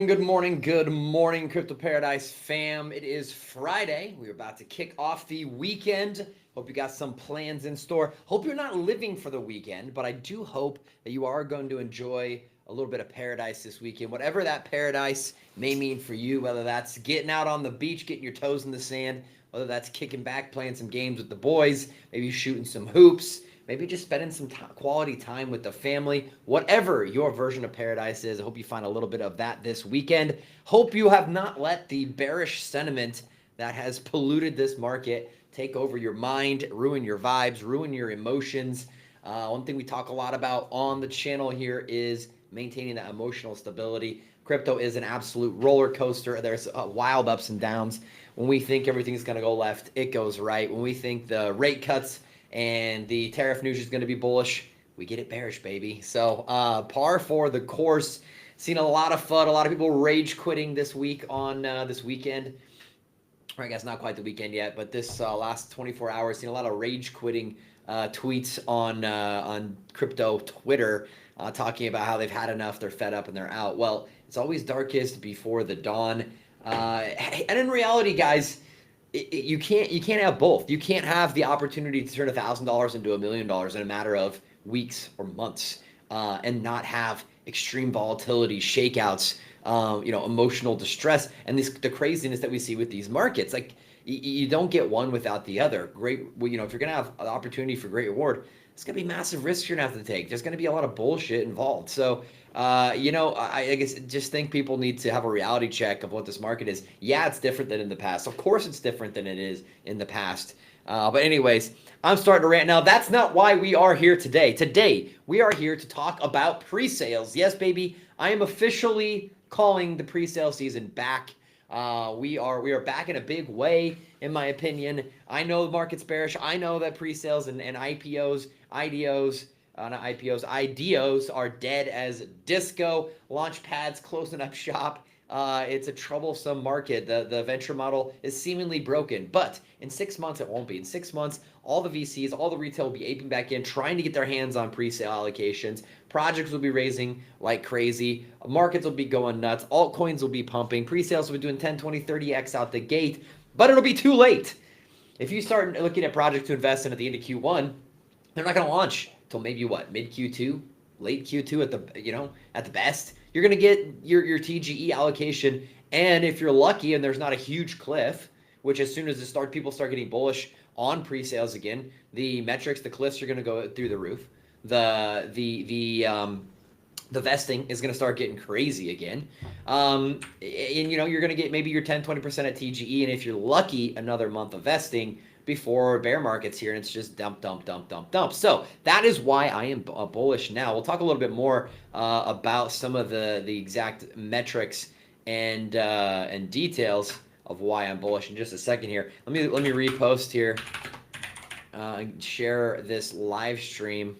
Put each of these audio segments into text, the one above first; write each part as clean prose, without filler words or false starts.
Good morning, Crypto Paradise fam. It is Friday. We're about to kick off the weekend. Hope you got some plans in store. Hope you're not living for the weekend, but I do hope that you are going to enjoy a little bit of paradise this weekend, whatever that paradise may mean for you, whether that's getting out on the beach, getting your toes in the sand, whether that's kicking back, playing some games with the boys, maybe shooting some hoops, maybe just spending some quality time with the family, whatever your version of paradise is. I hope you find a little bit of that this weekend. Hope you have not let the bearish sentiment that has polluted this market take over your mind, ruin your vibes, ruin your emotions. One thing we talk a lot about on the channel here is maintaining that emotional stability. Crypto is an absolute roller coaster. There's wild ups and downs. When we think everything's going to go left, it goes right. When we think the rate cuts and the tariff news is going to be bullish, we get it bearish, baby. So par for the course. Seen a lot of fun, a lot of people rage quitting this week on this weekend. Or I guess not quite the weekend yet, but this last 24 hours, seen a lot of rage quitting tweets on crypto Twitter, talking about how they've had enough, they're fed up, and they're out. Well, it's always darkest before the dawn. And in reality, guys, you can't have both. You can't have the opportunity to turn $1,000 into $1 million in a matter of weeks or months, and not have extreme volatility, shakeouts, emotional distress, and the craziness that we see with these markets. Like you don't get one without the other. Great, if you're gonna have an opportunity for great reward, it's gonna be massive risks you're gonna have to take. There's gonna be a lot of bullshit involved. So I guess just think people need to have a reality check of what this market is. Yeah, it's different than in the past. Of course, it's different than it is in the past. But anyways, I'm starting to rant now. That's not why we are here today. Today, we are here to talk about pre-sales. Yes, baby, I am officially calling the pre-sale season back. We are back in a big way, in my opinion. I know the market's bearish. I know that pre-sales and IPOs, IDOs, not IPOs, IDOs are dead as disco. Launch pads closing up shop. It's a troublesome market. The venture model is seemingly broken, but in 6 months it won't be. In 6 months, all the VCs, all the retail will be aping back in, trying to get their hands on pre-sale allocations. Projects will be raising like crazy. Markets will be going nuts. Altcoins will be pumping. Pre-sales will be doing 10, 20, 30x out the gate, but it'll be too late. If you start looking at projects to invest in at the end of Q1, they're not going to launch until maybe mid Q2, late Q2 at the best. You're going to get your TGE allocation, and if you're lucky and there's not a huge cliff, which as soon as people start getting bullish on pre-sales again, the metrics, the cliffs are going to go through the roof. The vesting is going to start getting crazy again. And you're going to get maybe your 10, 20% at TGE, and if you're lucky, another month of vesting before bear markets here, and it's just dump, dump, dump, dump, dump. So that is why I am bullish now. We'll talk a little bit more about some of the exact metrics and details of why I'm bullish in just a second here. Let me repost here and share this live stream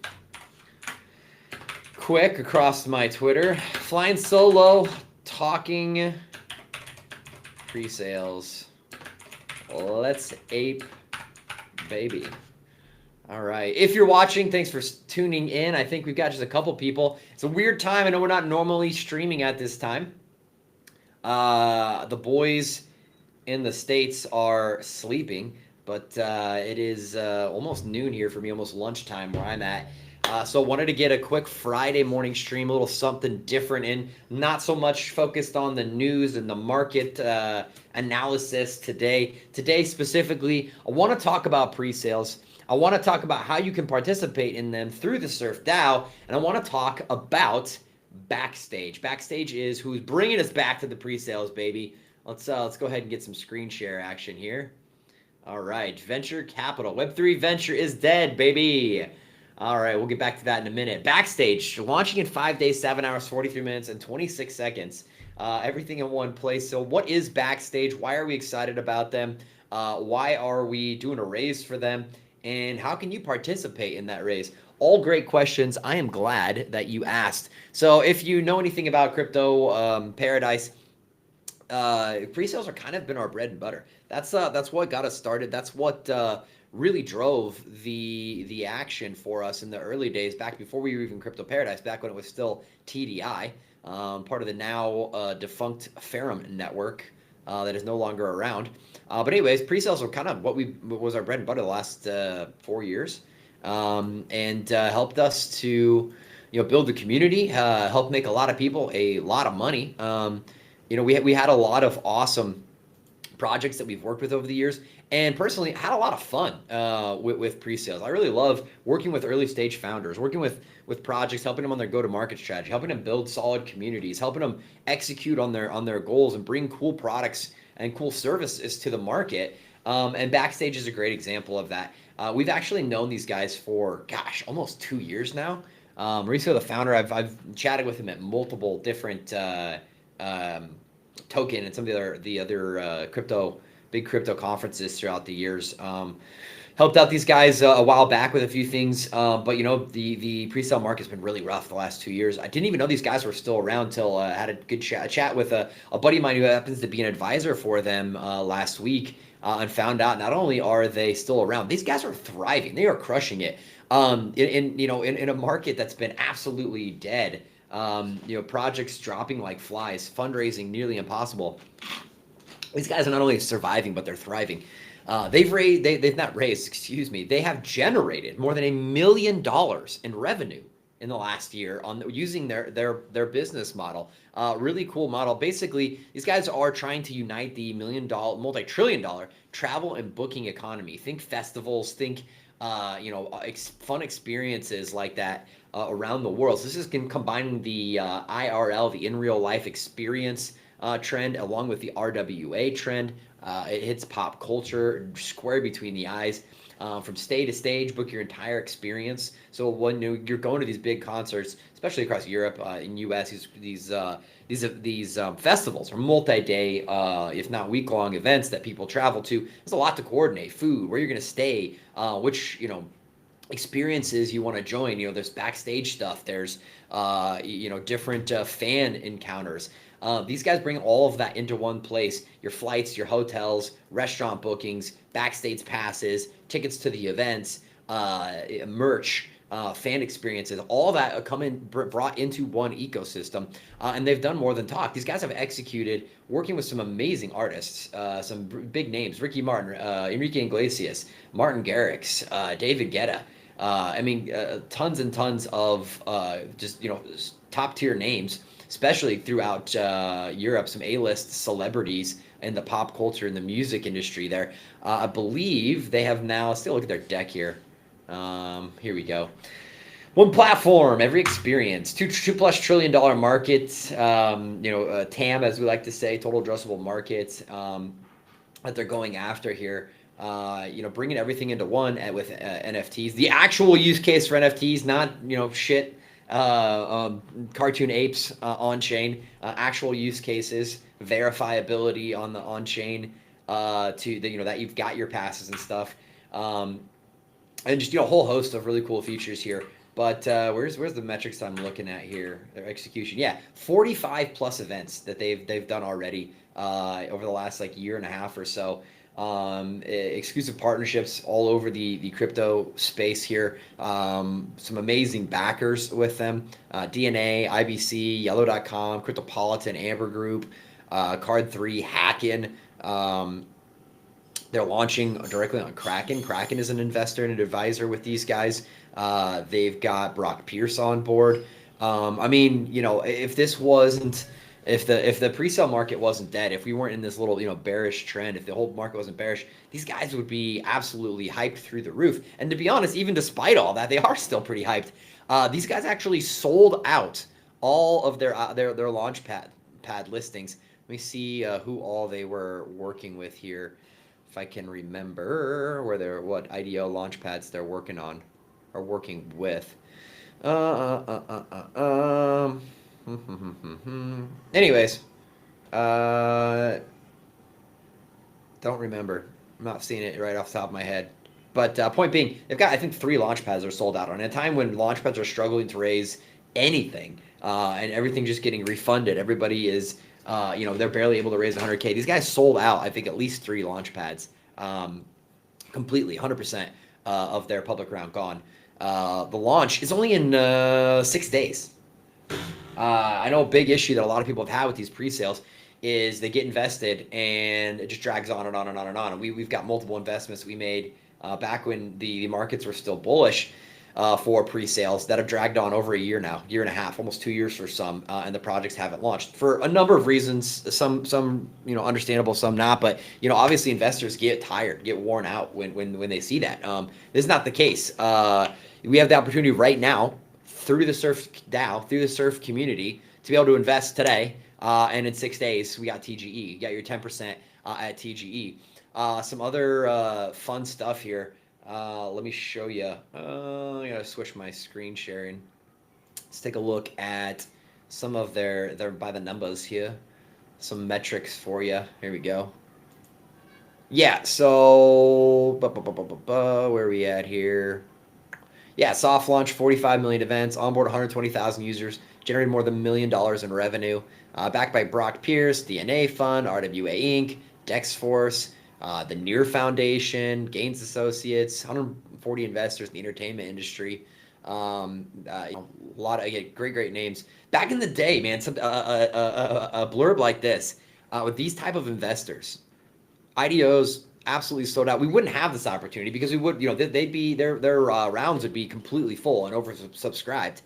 quick across my Twitter. Flying solo, talking pre-sales. Let's ape, baby. All right. If you're watching, thanks for tuning in. I think we've got just a couple people. It's a weird time. I know we're not normally streaming at this time. The boys in the States are sleeping, but it is almost noon here for me, almost lunchtime where I'm at. So wanted to get a quick Friday morning stream, a little something different, and not so much focused on the news and the market analysis today. Today specifically, I want to talk about pre-sales. I want to talk about how you can participate in them through the Surf DAO, and I want to talk about Backstage. Backstage is who's bringing us back to the pre-sales, baby. Let's go ahead and get some screen share action here. All right, venture capital, Web3 venture is dead, baby. All right, we'll get back to that in a minute. Backstage, launching in 5 days, 7 hours, 43 minutes, and 26 seconds. Everything in one place. So what is Backstage? Why are we excited about them? Why are we doing a raise for them? And how can you participate in that raise? All great questions. I am glad that you asked. So if you know anything about crypto paradise, pre-sales are kind of been our bread and butter. That's what got us started. That's what really drove the action for us in the early days, back before we were even Crypto Paradise, back when it was still TDI. part of the now defunct Ferrum network that is no longer around. But anyways, pre-sales are kind of what was our bread and butter the last 4 years, and helped us to build the community, helped make a lot of people a lot of money. We had a lot of awesome projects that we've worked with over the years, and personally had a lot of fun with pre-sales. I really love working with early stage founders, working with projects, helping them on their go-to-market strategy, helping them build solid communities, helping them execute on their goals and bring cool products and cool services to the market. And Backstage is a great example of that. We've actually known these guys for, gosh, almost 2 years now. Mauricio, the founder, I've chatted with him at multiple different token and some of the other big crypto conferences throughout the years. Helped out these guys a while back with a few things, but the pre-sale market's been really rough the last 2 years. I didn't even know these guys were still around till I had a good chat with a buddy of mine who happens to be an advisor for them last week, and found out not only are they still around, these guys are thriving. They are crushing it in a market that's been absolutely dead. Projects dropping like flies, fundraising nearly impossible. These guys are not only surviving, but they're thriving. They've not raised, excuse me. They have generated more than $1 million in revenue in the last year on using their business model. Really cool model. Basically, these guys are trying to unite the multi-trillion-dollar travel and booking economy. Think festivals, think fun experiences like that around the world. So this is combining the IRL, the in real life experience trend, along with the RWA trend. It hits pop culture square between the eyes. From stage to stage, book your entire experience. So when you're going to these big concerts, especially across Europe, in US, these festivals are multi-day, if not week-long events that people travel to. There's a lot to coordinate: food, where you're going to stay, which experiences you want to join. There's backstage stuff. There's different fan encounters. These guys bring all of that into one place: your flights, your hotels, restaurant bookings, backstage passes, tickets to the events, merch, fan experiences. All that brought into one ecosystem, and they've done more than talk. These guys have executed, working with some amazing artists, some big names: Ricky Martin, Enrique Iglesias, Martin Garrix, David Guetta. Tons and tons of just top tier names, especially throughout Europe. Some A-list celebrities in the pop culture and the music industry there. I believe they have now, still look at their deck here. Here we go. One platform, every experience, $2+ trillion market, TAM, as we like to say, total addressable market, that they're going after here. Bringing everything into one with NFTs. The actual use case for NFTs, not shit, cartoon apes on chain. Actual use cases, verifiability on the on chain, that you've got your passes and stuff, and just a whole host of really cool features here. But where's the metrics I'm looking at here? Their execution, 45 plus events that they've done already over the last year and a half or so. Exclusive partnerships all over the crypto space here. Some amazing backers with them: DNA, IBC, Yellow.com, Cryptopolitan, Amber Group, Card3, Hacken. They're launching directly on Kraken. Kraken is an investor and an advisor with these guys. They've got Brock Pierce on board. If this wasn't, if the pre-sale market wasn't dead, if we weren't in this little bearish trend, if the whole market wasn't bearish, these guys would be absolutely hyped through the roof. And to be honest, even despite all that, they are still pretty hyped. These guys actually sold out all of their launch pad listings. Let me see who all they were working with here, if I can remember what IDO launch pads they're working on or working with. Anyways, don't remember. I'm not seeing it right off the top of my head. But point being, they've got, I think, 3 launch pads are sold out. On a time when launch pads are struggling to raise anything, and everything just getting refunded, everybody is, they're barely able to raise 100K. These guys sold out, I think, at least 3 launch pads, completely, 100% of their public round gone. The launch is only in 6 days. I know a big issue that a lot of people have had with these pre-sales is they get invested and it just drags on and on and on and on. And we've got multiple investments we made back when the markets were still bullish for pre-sales that have dragged on over a year now, year and a half, almost 2 years for some, and the projects haven't launched for a number of reasons. Some understandable, some not. But obviously investors get tired, get worn out when they see that. This is not the case. We have the opportunity right now through the Surf DAO, through the Surf community, to be able to invest today. And in 6 days, we got TGE. You got your 10% at TGE. Some other fun stuff here. Let me show you. I gotta switch my screen sharing. Let's take a look at some of their by the numbers here. Some metrics for you. Here we go. Yeah, so where are we at here? Yeah, soft launch, 45 million events, onboard 120,000 users, generated more than $1 million in revenue. Backed by Brock Pierce, DNA Fund, RWA Inc., Dexforce, the Near Foundation, Gaines Associates, 140 investors in the entertainment industry. A lot of great names. Back in the day, man, a blurb like this with these type of investors, IDOs absolutely sold out. We wouldn't have this opportunity because we would, they'd be their rounds would be completely full and oversubscribed.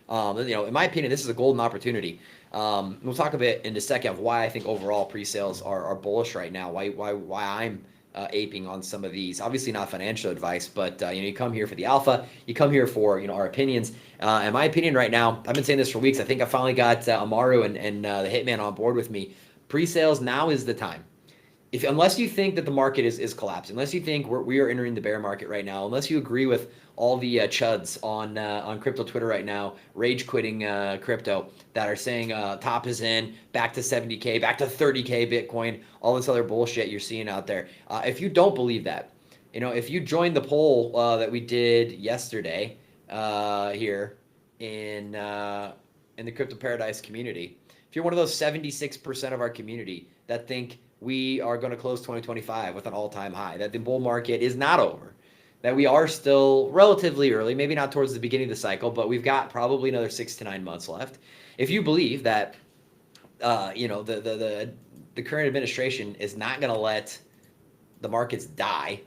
In my opinion, this is a golden opportunity. We'll talk a bit in a second of why I think overall pre-sales are bullish right now. Why I'm aping on some of these. Obviously not financial advice, but you come here for the alpha. You come here for our opinions. In my opinion, right now, I've been saying this for weeks. I think I finally got Amaru and the Hitman on board with me. Pre-sales, now is the time. Unless you think that the market is collapsing, unless you think we are entering the bear market right now, unless you agree with all the chuds on crypto Twitter right now, rage quitting crypto, that are saying top is in, back to 70K, back to 30K Bitcoin, all this other bullshit you're seeing out there. If you don't believe that, if you join the poll that we did yesterday here in the Crypto Paradise community, if you're one of those 76% of our community that think we are going to close 2025 with an all-time high, that the bull market is not over, that we are still relatively early, maybe not towards the beginning of the cycle, but we've got probably another 6 to 9 months left. If you believe that, the current administration is not going to let the markets die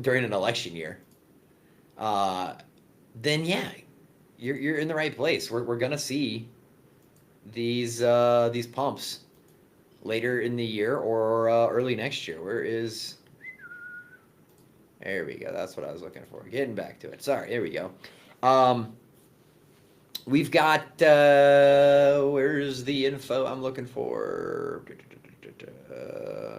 during an election year, then yeah, you're in the right place. We're going to see these pumps later in the year or early next year. There we go. That's what I was looking for. Getting back to it. Sorry. Here we go. We've got, where's the info I'm looking for?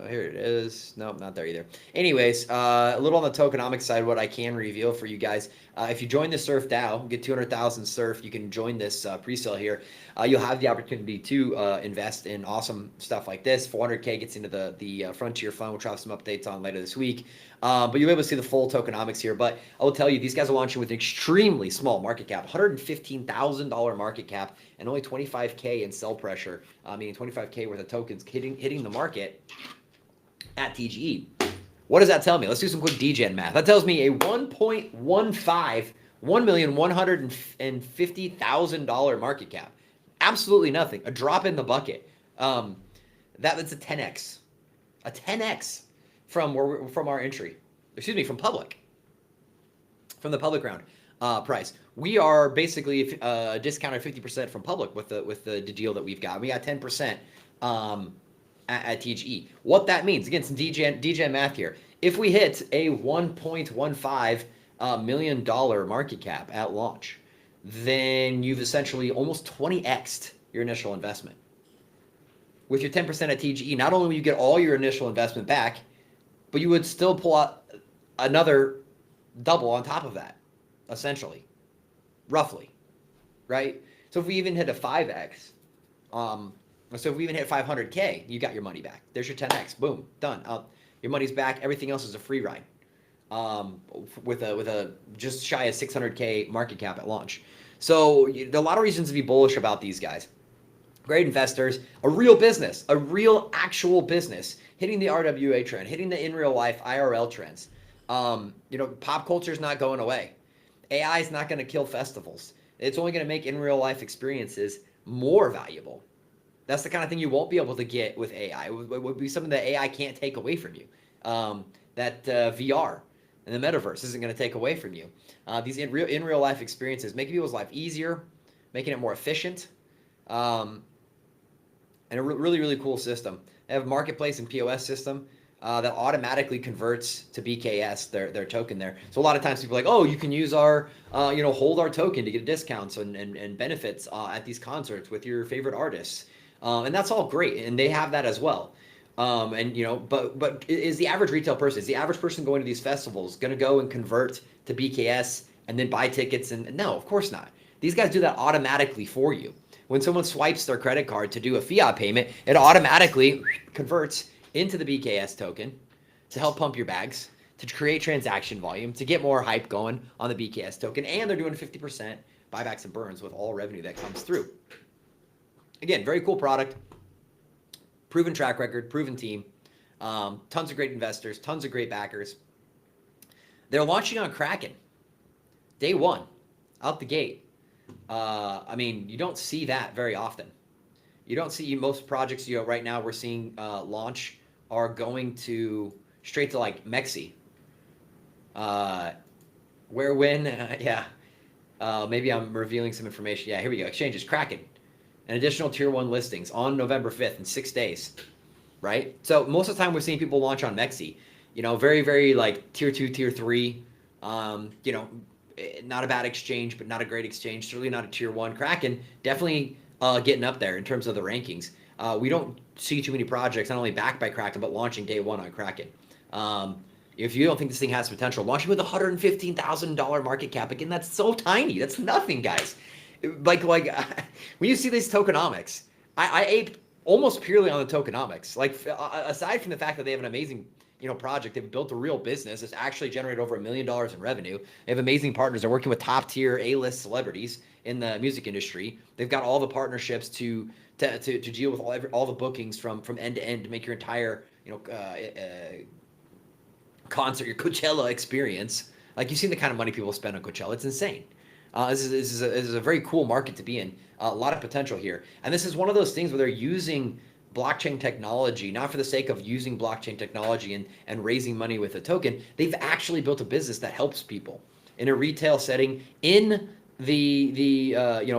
Here it is. Nope, not there either. Anyways, a little on the tokenomics side, what I can reveal for you guys. If you join the Surf DAO, get 200,000 Surf, you can join this pre-sale here. You'll have the opportunity to invest in awesome stuff like this. 400K gets into the Frontier Fund, which I'll have some updates on later this week. But you'll be able to see the full tokenomics here. But I will tell you, these guys are launching with an extremely small market cap, $115,000 market cap, and only 25K in sell pressure, meaning 25K worth of tokens hitting the market at TGE. What does that tell me? Let's do some quick DGen math. That tells me a $1.50,000 market cap. Absolutely nothing. A drop in the bucket. That's a 10x. A 10x from our entry. Excuse me, from public. From the public round price. We are basically discounted 50% from public with the deal that we've got. We got 10% at TGE. What that means, again, some DGen math here. If we hit a $1.15 million market cap at launch, then you've essentially almost 20x'd your initial investment. With your 10% at TGE, not only will you get all your initial investment back, but you would still pull out another double on top of that, essentially, roughly, right? So if we even hit a 5x, so if we even hit 500K, you got your money back. There's your 10x, boom, done. Your money's back. Everything else is a free ride. With a just shy of 600K market cap at launch. So there are a lot of reasons to be bullish about these guys. Great investors, a real business, a real actual business, hitting the RWA trend, hitting the in real life IRL trends. Pop culture is not going away. AI is not going to kill festivals. It's only going to make in real life experiences more valuable. That's the kind of thing you won't be able to get with AI. It would be something that AI can't take away from you. That VR and the metaverse isn't going to take away from you. These in real life experiences making people's life easier, making it more efficient, and a really cool system. They have a marketplace and POS system that automatically converts to BKS, their token there. So a lot of times people are like, oh, you can use our, hold our token to get discounts and benefits at these concerts with your favorite artists. And that's all great. And they have that as well. But is the average retail person, is the average person going to these festivals going to go and convert to BKS and then buy tickets? And no, of course not. These guys do that automatically for you. When someone swipes their credit card to do a fiat payment, it automatically converts into the BKS token to help pump your bags, to create transaction volume, to get more hype going on the BKS token. And they're doing 50% buybacks and burns with all revenue that comes through. Again, very cool product, proven track record, proven team, tons of great investors, tons of great backers. They're launching on Kraken, day one, out the gate. You don't see that very often. You don't see most projects, right now we're seeing launch are going to straight to like Mexi. Maybe I'm revealing some information. Yeah, here we go. Exchanges, Kraken. An additional tier 1 listings on November 5th in 6 days, right? So most of the time we're seeing people launch on Mexi, very, very like tier 2, tier 3, not a bad exchange, but not a great exchange. Certainly not a tier 1. Kraken definitely getting up there in terms of the rankings. We don't see too many projects, not only backed by Kraken, but launching day one on Kraken. If you don't think this thing has potential, launching with a $115,000 market cap, again, that's so tiny. That's nothing, guys. Like when you see these tokenomics, I ape almost purely on the tokenomics. Like aside from the fact that they have an amazing project, they've built a real business that's actually generated over $1 million in revenue. They have amazing partners. They're working with top tier A-list celebrities in the music industry. They've got all the partnerships to deal with all the bookings from end to end to make your entire concert, your Coachella experience. Like you've seen the kind of money people spend on Coachella. It's insane. This is a very cool market to be in. A lot of potential here. And this is one of those things where they're using blockchain technology, not for the sake of using blockchain technology and raising money with a token. They've actually built a business that helps people in a retail setting in the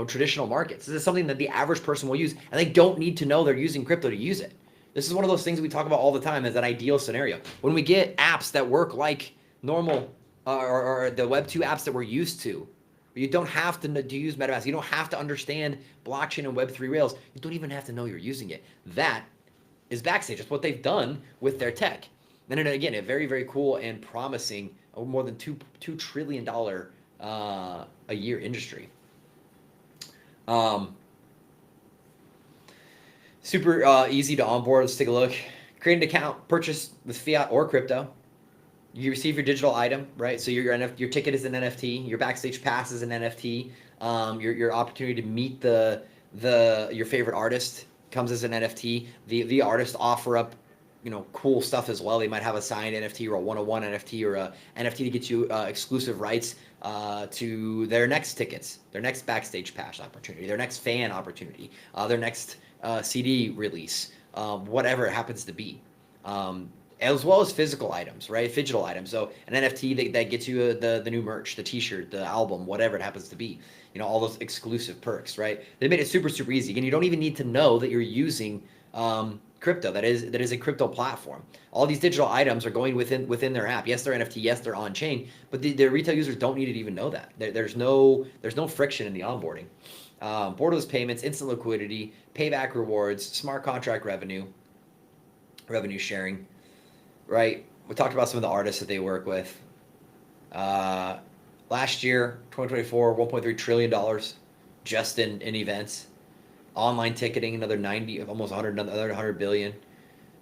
traditional markets. This is something that the average person will use, and they don't need to know they're using crypto to use it. This is one of those things that we talk about all the time as an ideal scenario. When we get apps that work like normal or the Web 2 apps that we're used to, you don't have to use MetaMask. You don't have to understand blockchain and Web3 rails. You don't even have to know you're using it. That is Backstage. It's what they've done with their tech. And then again, a very, very cool and promising, more than $2 trillion a year industry. Super easy to onboard. Let's take a look. Create an account, purchase with fiat or crypto. You receive your digital item, right? So your ticket is an NFT. Your Backstage pass is an NFT. Your opportunity to meet your favorite artist comes as an NFT. The artists offer up, cool stuff as well. They might have a signed NFT or a one-on-one NFT or a NFT to get you exclusive rights to their next tickets, their next Backstage pass opportunity, their next fan opportunity, their next CD release, whatever it happens to be. As well as physical items, right? Digital items. So an NFT that gets you the new merch, the T-shirt, the album, whatever it happens to be. All those exclusive perks, right? They made it super, super easy. And you don't even need to know that you're using crypto. That is a crypto platform. All these digital items are going within their app. Yes, they're NFT. Yes, they're on chain. But the retail users don't need to even know that. There's no friction in the onboarding. Borderless payments, instant liquidity, payback rewards, smart contract revenue sharing. Right, we talked about some of the artists that they work with. Last year, 2024, $1.3 trillion just in events. Online ticketing, another 90, almost 100, another 100 billion.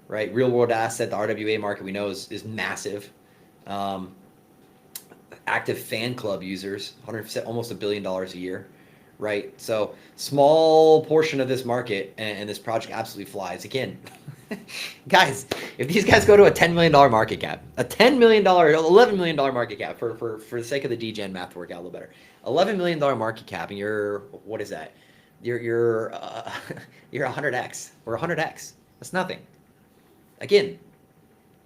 Right, real world asset, the RWA market we know is massive. Active fan club users, 100%, almost $1 billion a year. Right, so small portion of this market and this project absolutely flies. Again, guys, if these guys go to a $10 million market cap, a $10 million, $11 million market cap for the sake of the DGen math to work out a little better, $11 million market cap, and you're, what is that? You're you're 100x or 100x. That's nothing. Again,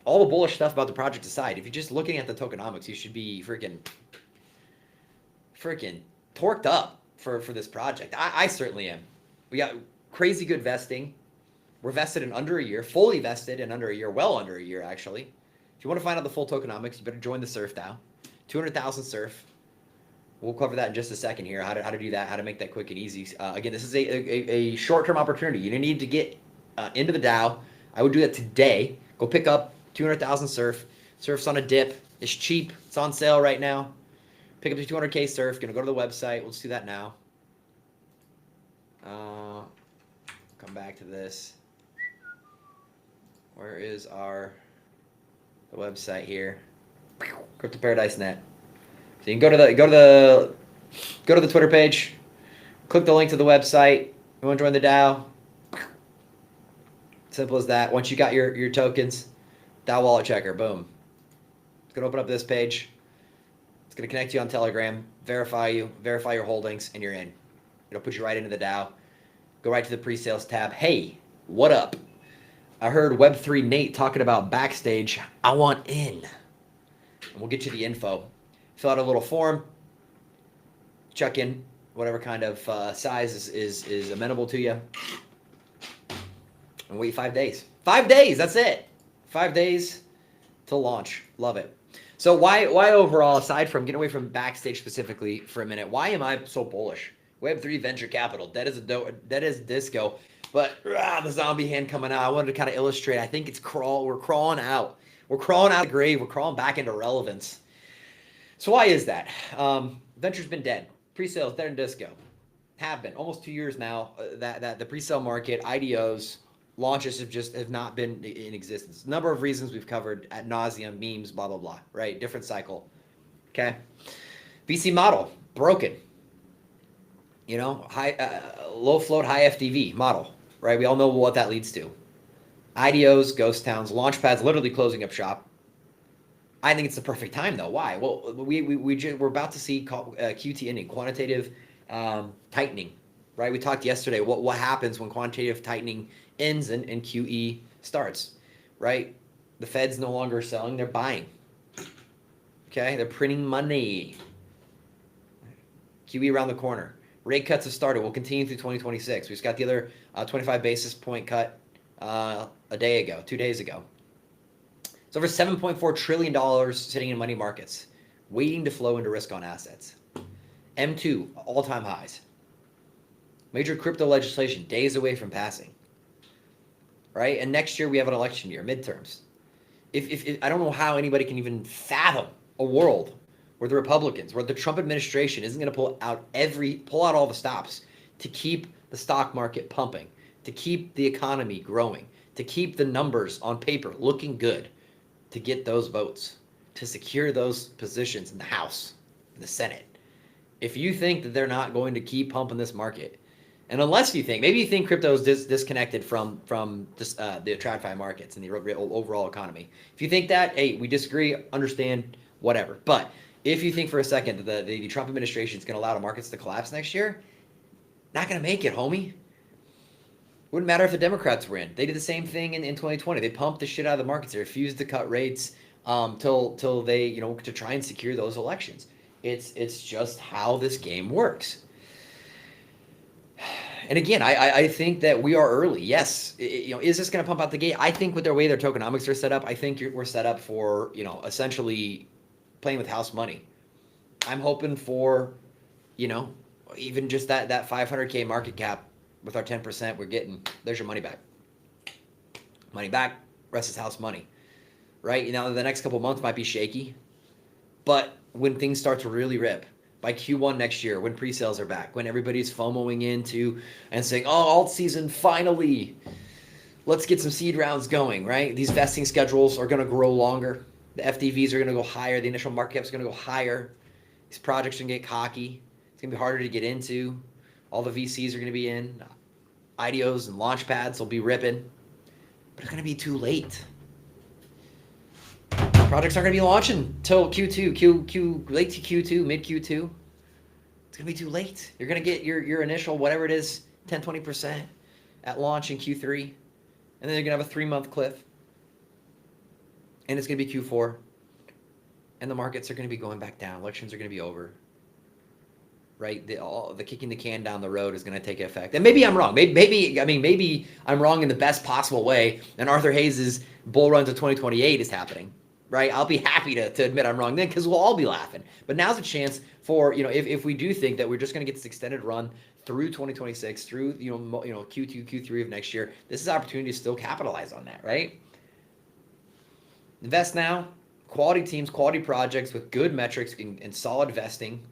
all the bullish stuff about the project aside, if you're just looking at the tokenomics, you should be freaking torqued up for this project. I certainly am. We got crazy good vesting. We're vested in under a year, fully vested in under a year, well under a year actually. If you want to find out the full tokenomics, you better join the surf DAO. 200,000 surf. We'll cover that in just a second here, how to do that, how to make that quick and easy. Again, this is a short-term opportunity. You need to get into the DAO. I would do that today. Go pick up 200,000 surf. Surf's on a dip. It's cheap. It's on sale right now. Pick up the 200K surf. Gonna go to the website. We'll just do that now. Come back to this. Where is the website here? Crypto Paradise Net. So you can go to the Twitter page, click the link to the website. You want to join the DAO? Simple as that. Once you got your tokens, DAO wallet checker, boom. It's gonna open up this page. It's gonna connect you on Telegram, verify your holdings, and you're in. It'll put you right into the DAO. Go right to the pre-sales tab. Hey, what up? I heard Web3 Nate talking about Backstage. I want in. And we'll get you the info. Fill out a little form, check in whatever kind of size is amenable to you, and wait 5 days. 5 days, that's it. 5 days to launch. Love it. So why overall, aside from getting away from Backstage specifically for a minute, why am I so bullish? Web3 venture capital, that is disco, but the zombie hand coming out. I wanted to kind of illustrate. I think we're crawling out. We're crawling out of the grave. We're crawling back into relevance. So why is that? Venture's been dead. Pre-sales dead and disco. Have been almost 2 years now. That the pre-sale market, IDOs, launches have not been in existence. Number of reasons we've covered ad nauseum, memes, blah blah blah. Right? Different cycle. Okay. VC model broken. You know, low float, high FDV model. Right? We all know what that leads to. IDOs, ghost towns, launch pads, literally closing up shop. I think it's the perfect time though. Why? Well, we're about to see QT ending, quantitative tightening, right? We talked yesterday. What happens when quantitative tightening ends and QE starts, right? The Fed's no longer selling; they're buying. Okay, they're printing money. QE around the corner. Rate cuts have started. We'll continue through 2026. We just got the other 25 basis point cut a day ago, 2 days ago. It's over $7.4 trillion sitting in money markets, waiting to flow into risk-on assets. M2, all-time highs. Major crypto legislation, days away from passing. Right? And next year we have an election year, midterms. If I don't know how anybody can even fathom a world where the Republicans, where the Trump administration isn't going to pull out all the stops to keep the stock market pumping, to keep the economy growing, to keep the numbers on paper looking good, to get those votes, to secure those positions in the House, in the Senate. If you think that they're not going to keep pumping this market, and unless you think, maybe you think crypto is disconnected from the TradFi markets and the overall economy. If you think that, hey, we disagree, understand, whatever. But if you think for a second that the Trump administration is going to allow the markets to collapse next year, not going to make it, homie. Wouldn't matter if the Democrats were in. They did the same thing in 2020. They pumped the shit out of the markets. They refused to cut rates till they, to try and secure those elections. It's just how this game works. And again, I think that we are early. Yes, is this going to pump out the gate? I think with the way their tokenomics are set up, I think we're set up for, essentially playing with house money. I'm hoping for, even just that 500K market cap. With our 10%, we're getting, there's your money back. Money back, rest is house money, right? The next couple months might be shaky, but when things start to really rip, by Q1 next year, when pre-sales are back, when everybody's FOMOing into and saying, oh, alt season, finally, let's get some seed rounds going, right? These vesting schedules are going to grow longer. The FDVs are going to go higher. The initial market cap's going to go higher. These projects are going to get cocky. It's going to be harder to get into. All the VCs are going to be in. IDOs and launch pads will be ripping. But it's going to be too late. Projects aren't going to be launching till Q2, late to Q2, mid Q2. it's going to be too late. You're going to get your initial, whatever it is, 10, 20% at launch in Q3. And then you're going to have a 3-month cliff. And it's going to be Q4. And the markets are going to be going back down. Elections are going to be over. Right? The kicking the can down the road is going to take effect. And maybe I'm wrong. Maybe I'm wrong in the best possible way. And Arthur Hayes' bull run to 2028 is happening. Right? I'll be happy to admit I'm wrong then because we'll all be laughing. But now's a chance for, if we do think that we're just going to get this extended run through 2026, through, Q2, Q3 of next year, this is an opportunity to still capitalize on that, right? Invest now, quality teams, quality projects with good metrics and solid vesting.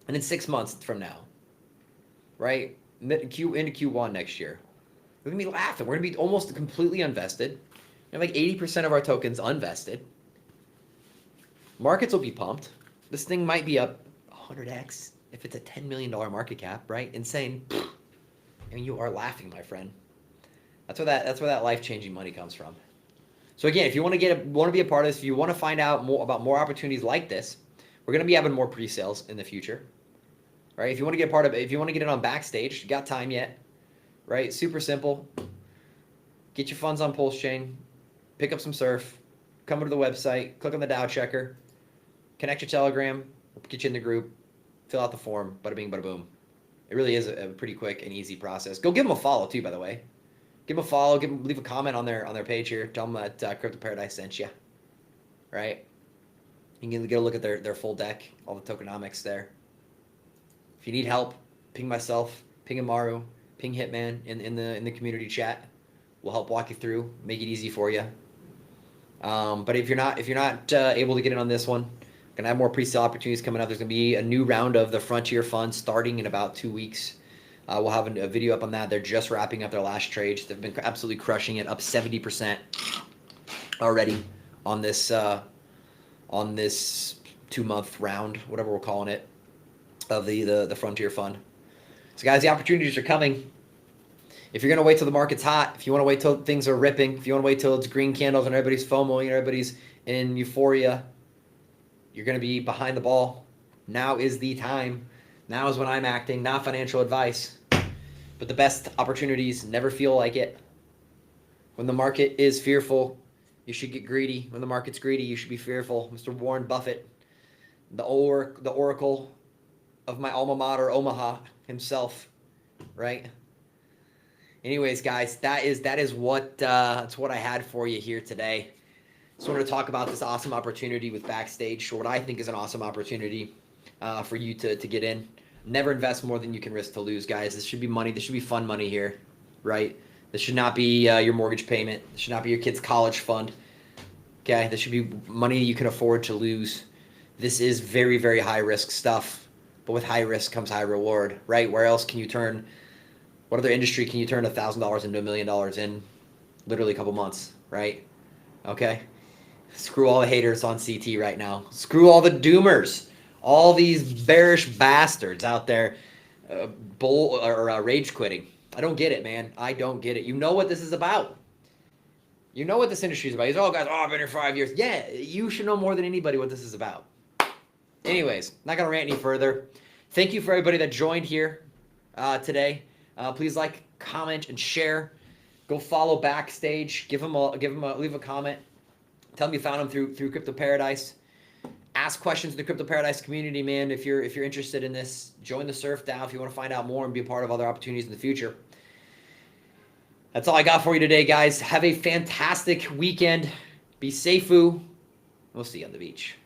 And in 6 months from now, right, into Q1 next year, we're going to be laughing. We're going to be almost completely invested. We have like 80% of our tokens unvested. Markets will be pumped. This thing might be up 100x if it's a $10 million market cap, right? Insane. I mean, you are laughing, my friend. That's where that life-changing money comes from. So again, if you want to be a part of this, if you want to find out more about more opportunities like this, we're going to be having more pre-sales in the future, right? If you want to get part of it, if you want to get in on Backstage, you got time yet, right? Super simple. Get your funds on Pulse Chain, pick up some surf, come to the website, click on the Dow checker, connect your Telegram, get you in the group, fill out the form, bada bing, bada boom. It really is a pretty quick and easy process. Go give them a follow too, by the way. Give them a follow. Leave a comment on their page here. Tell them that Crypto Paradise sent you. Right? You can get a look at their full deck, all the tokenomics there. If you need help, ping myself, ping Amaru, ping Hitman in the community chat. We'll help walk you through, make it easy for you. But if you're not able to get in on this one, gonna have more pre-sale opportunities coming up. There's gonna be a new round of the Frontier Fund starting in about 2 weeks. We'll have a video up on that. They're just wrapping up their last trades. They've been absolutely crushing it, up 70% already on this 2-month round, whatever we're calling it, of the Frontier Fund. So guys, the opportunities are coming. If you're gonna wait till the market's hot, if you want to wait till things are ripping, if you want to wait till it's green candles and everybody's FOMOing and everybody's in euphoria, you're gonna be behind the ball. Now is the time. Now is when I'm acting, not financial advice. But the best opportunities never feel like it. When the market is fearful, you should get greedy. When the market's greedy, you should be fearful. Mr. Warren Buffett, the oracle of my alma mater, Omaha himself, right? Anyways, guys, that is what that's what I had for you here today. Just wanted to talk about this awesome opportunity with Backstage, or what I think is an awesome opportunity for you to get in. Never invest more than you can risk to lose, guys. This should be money. This should be fun money here, right? This should not be your mortgage payment. This should not be your kid's college fund. Okay, this should be money you can afford to lose. This is very, very high risk stuff, but with high risk comes high reward, right? Where else can you turn? What other industry can you turn $1,000 into $1 million in literally a couple months, right? Okay, screw all the haters on CT right now. Screw all the doomers. All these bearish bastards out there rage quitting. I don't get it, man. I don't get it. You know what this is about. You know what this industry is about. He's all guys, I've been here 5 years. Yeah, you should know more than anybody what this is about. Anyways, not going to rant any further. Thank you for everybody that joined here today. Please like, comment, and share. Go follow Backstage. Leave a comment. Tell them you found them through Crypto Paradise. Ask questions in the Crypto Paradise community, man. If you're interested in this, join the Surf DAO if you want to find out more and be a part of other opportunities in the future. That's all I got for you today, guys. Have a fantastic weekend. Be safe. We'll see you on the beach.